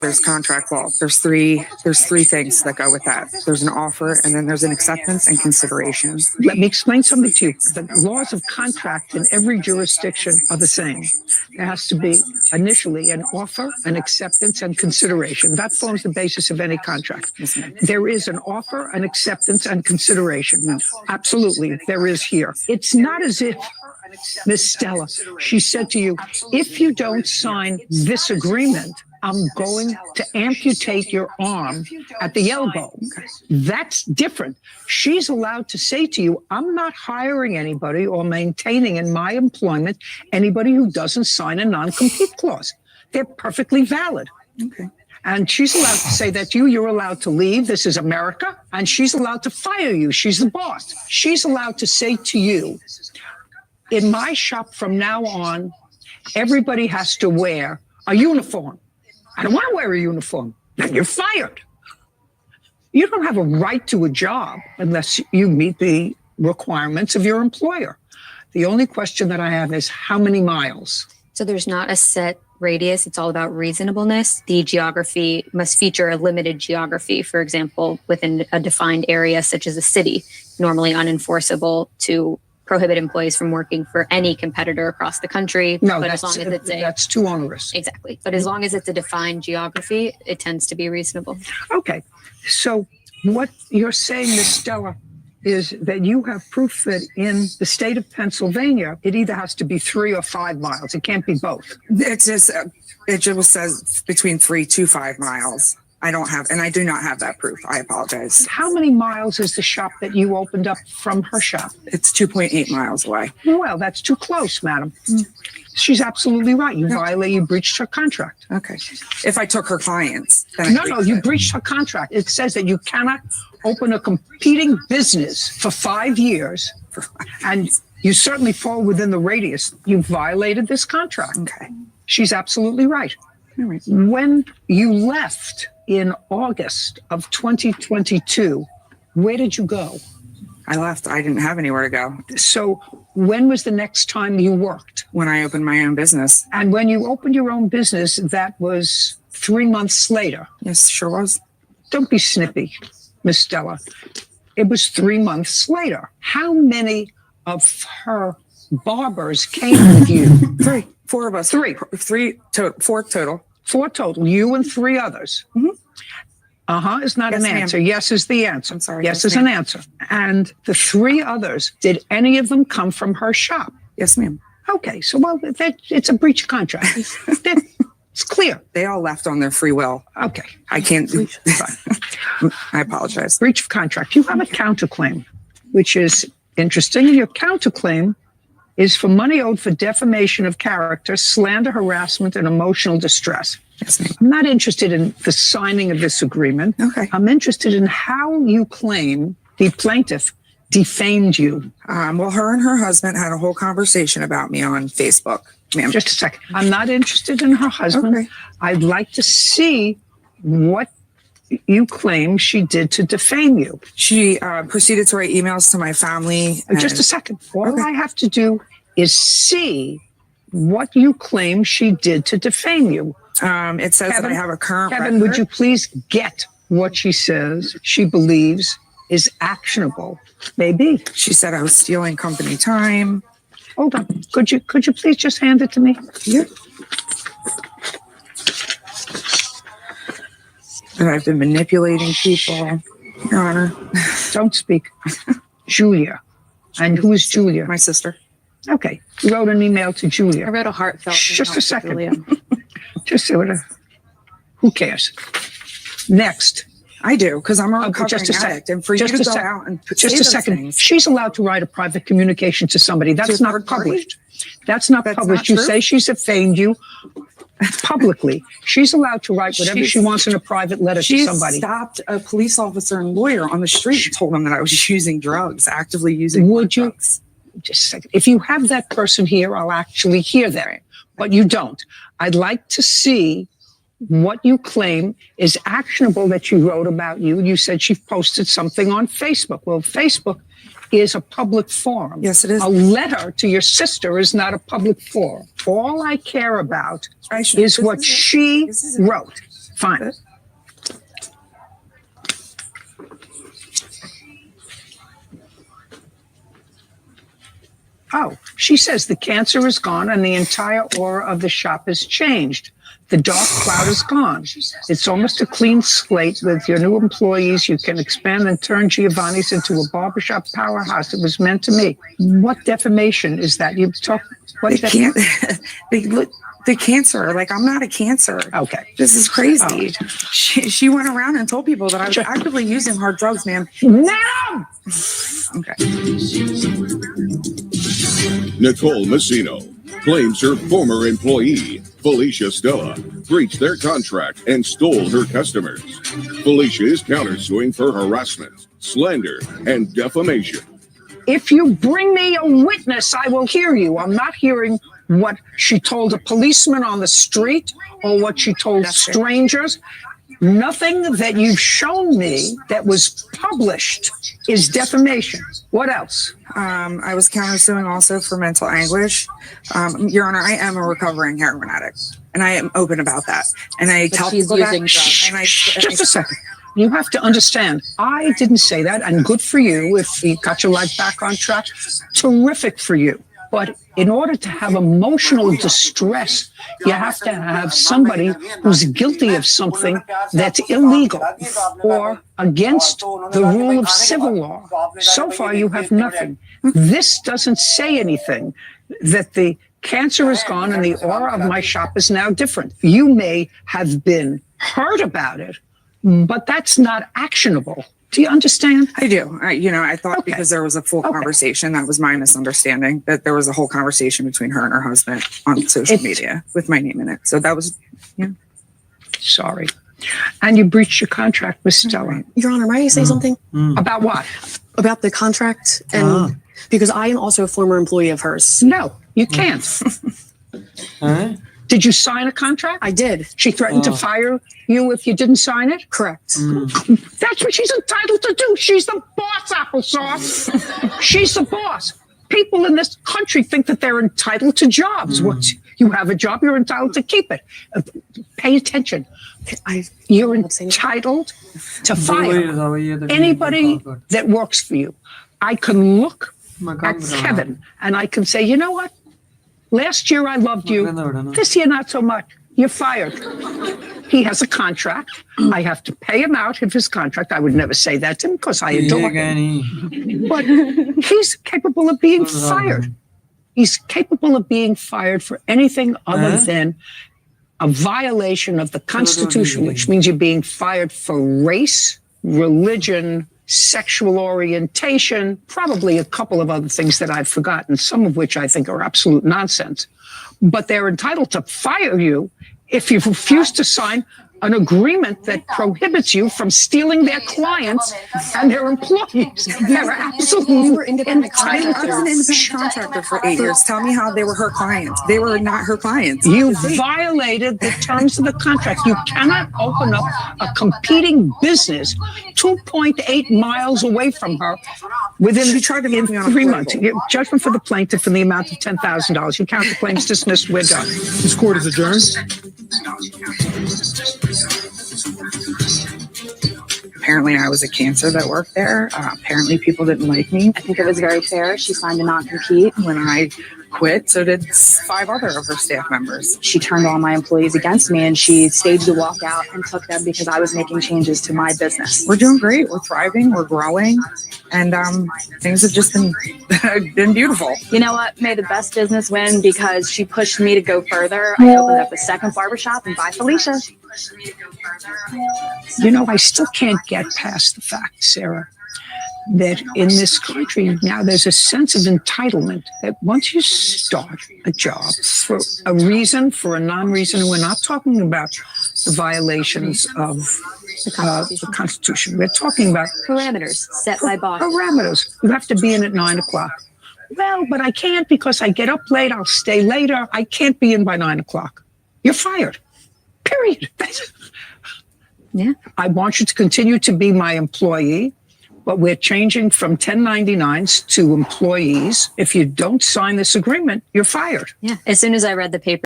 There's contract law. There's three things that go with that. There's an offer, and then there's an acceptance and consideration. Let me explain something to you. The laws of contract in every jurisdiction are the same. There has to be initially an offer, an acceptance, and consideration. That forms the basis of any contract. Yes, ma'am. There is an offer, an acceptance, and consideration. No. Absolutely, there is here. It's not as if Miss Stella, she said to you, if you don't sign this agreement, I'm going to amputate your arm at the elbow. That's different. She's allowed to say to you, I'm not hiring anybody or maintaining in my employment anybody who doesn't sign a non-compete clause. They're perfectly valid. Okay. And she's allowed to say that to you, you're allowed to leave. This is America. And she's allowed to fire you. She's the boss. She's allowed to say to you, in my shop from now on, everybody has to wear a uniform. I don't want to wear a uniform. Then you're fired. You don't have a right to a job unless you meet the requirements of your employer. The only question that I have is how many miles? So there's not a set radius. It's all about reasonableness. The geography must feature a limited geography, for example, within a defined area such as a city, normally unenforceable to prohibit employees from working for any competitor across the country. No, but as long as it's that's too onerous. Exactly. But as long as it's a defined geography, it tends to be reasonable. Okay. So what you're saying, Ms. Stella, is that you have proof that in the state of Pennsylvania, it either has to be 3 or 5 miles. It can't be both. It just says between 3 to 5 miles. I do not have that proof. I apologize. How many miles is the shop that you opened up from her shop? It's 2.8 miles away. Well, that's too close, madam. She's absolutely right. You breached her contract. Okay. If I took her clients, then No, you breached her contract. It says that you cannot open a competing business for 5 years, and you certainly fall within the radius. You violated this contract. Okay. She's absolutely right. All right. When you left in August of 2022, where did you go? I left. I didn't have anywhere to go. So when was the next time you worked? When I opened my own business. And when you opened your own business, that was 3 months later. Yes, sure was. Don't be snippy, Miss Stella. It was 3 months later. How many of her barbers came with you? 3. 4 of us. 3. 4 total. 4 total. You and 3 others. Mm-hmm. Is not Yes, an answer. ma'am. Yes is the answer. I'm sorry. Yes, Yes, is an ma'am. answer. And the 3 others, did any of them come from her shop? Yes, ma'am. Okay, so it's a breach of contract. It's clear. They all left on their free will. Okay. I can't. I apologize. Breach of contract. You have a counterclaim, which is interesting. Your counterclaim is for money owed for defamation of character, slander, harassment, and emotional distress. Yes, ma'am. I'm not interested in the signing of this agreement. Okay. I'm interested in how you claim the plaintiff defamed you. Well, her and her husband had a whole conversation about me on Facebook, ma'am. Just a second. I'm not interested in her husband. Okay. I'd like to see what you claim she did to defame you. She proceeded to write emails to my family. Just a second. All Okay. I have to do is see what you claim she did to defame you. It says that I have a current Kevin, record. would you please get what she says she believes is actionable? Maybe. She said I was stealing company time. Hold on. Could you please just hand it to me? Yep. And I've been manipulating people, Your Honor. Don't speak. Julia. And who is Julia? My sister. Okay. You wrote an email to I Julia. wrote a heartfelt Just email a to second. Julia. Just sort of, who cares? Next. I do, because I'm a Okay, recovering just a sec. addict. And for Just you to a go sec. out and Just say a those second. things- She's allowed to write a private communication to somebody. That's To a not third party? published. That's not That's published. not You true? say she's defamed you publicly. She's allowed to write whatever she wants in a private letter to She somebody. stopped a police officer and lawyer on the street and told him that I was using drugs, actively using Would you- drugs. Just a second. If you have that person here, I'll actually hear that. But you don't. I'd like to see what you claim is actionable that she wrote about you. You said she posted something on Facebook. Well, Facebook is a public forum. Yes, it is. A letter to your sister is not a public forum. All I care about is what she wrote. Fine. Oh, she says the cancer is gone and the entire aura of the shop has changed. The dark cloud is gone. It's almost a clean slate with your new employees. You can expand and turn Giovanni's into a barbershop powerhouse. It was meant to me. What defamation is that? You talk. What They can't. They look. The cancer, like I'm not a cancer. Okay. This is crazy. She went around and told people that I was actively using hard drugs, ma'am. No! Okay. Nicole Messino claims her former employee, Felicia Stella, breached their contract and stole her customers. Felicia is countersuing for harassment, slander, and defamation. If you bring me a witness, I will hear you. I'm not hearing what she told a policeman on the street or what she told strangers. Nothing that you've shown me that was published is defamation. What else? I was countersuing also for mental anguish. Your Honor, I am a recovering heroin addict, and I am open about that. And I tell people that. Just a second. You have to understand, I didn't say that, and good for you if you got your life back on track. Terrific for you. But in order to have emotional distress, you have to have somebody who's guilty of something that's illegal or against the rule of civil law. So far, you have nothing. This doesn't say anything that the cancer is gone and the aura of my shop is now different. You may have been heard about it, but that's not actionable. Do you understand? I do. I thought because there was a full conversation, that was my misunderstanding, that there was a whole conversation between her and her husband on social media with my name in it. So that was, Sorry. And you breached your contract with Stella. Your Honor, may I say something? About what? About the contract and because I am also a former employee of hers. No, you can't. Did you sign a contract? I did. She threatened to fire you if you didn't sign it? Correct. That's what she's entitled to do. She's the boss, applesauce. She's the boss. People in this country think that they're entitled to jobs. Once you have a job, you're entitled to keep it. Pay attention. You're entitled to fire anybody that works for you. I can look at Kevin and I can say, you know what? Last year I loved you. This year not so much. You're fired. He has a contract. I have to pay him out of his contract. I would never say that to him because I adore him. But he's capable of being fired. He's capable of being fired for anything other than a violation of the Constitution, which means you're being fired for race, religion, sexual orientation, probably a couple of other things that I've forgotten, some of which I think are absolute nonsense. But they're entitled to fire you if you refuse to sign an agreement that prohibits you from stealing their clients and their employees. They're absolutely entitled to. I was an independent contractor for 8 years. Tell me how they were her clients. They were not her clients. You violated the terms of the contract. You cannot open up a competing business 2.8 miles away from her within She tried to make me on a 3 months. payroll. Judgment for the plaintiff in the amount of $10,000. You count the claims dismissed. We're done. This court is adjourned. Apparently I was a cancer that worked there. Apparently people didn't like me. I think it was very fair. She signed a non-compete. When I quit, so did 5 other of her staff members. She turned all my employees against me and she staged a walkout and took them because I was making changes to my business. We're doing great. We're thriving. We're growing. And things have just been beautiful. You know what? May the best business win because she pushed me to go further. I opened up a second barbershop and by Felicia. You know, I still can't get past the fact, Sarah, that in this country now there's a sense of entitlement that once you start a job for a reason, for a non-reason, we're not talking about the violations of the Constitution. We're talking about Parameters set by boss. parameters. You have to be in at 9 o'clock. Well, but I can't because I get up late. I'll stay later. I can't be in by 9 o'clock. You're fired. Period. Yeah. I want you to continue to be my employee, but we're changing from 1099s to employees. If you don't sign this agreement, you're fired. Yeah. As soon as I read the paper,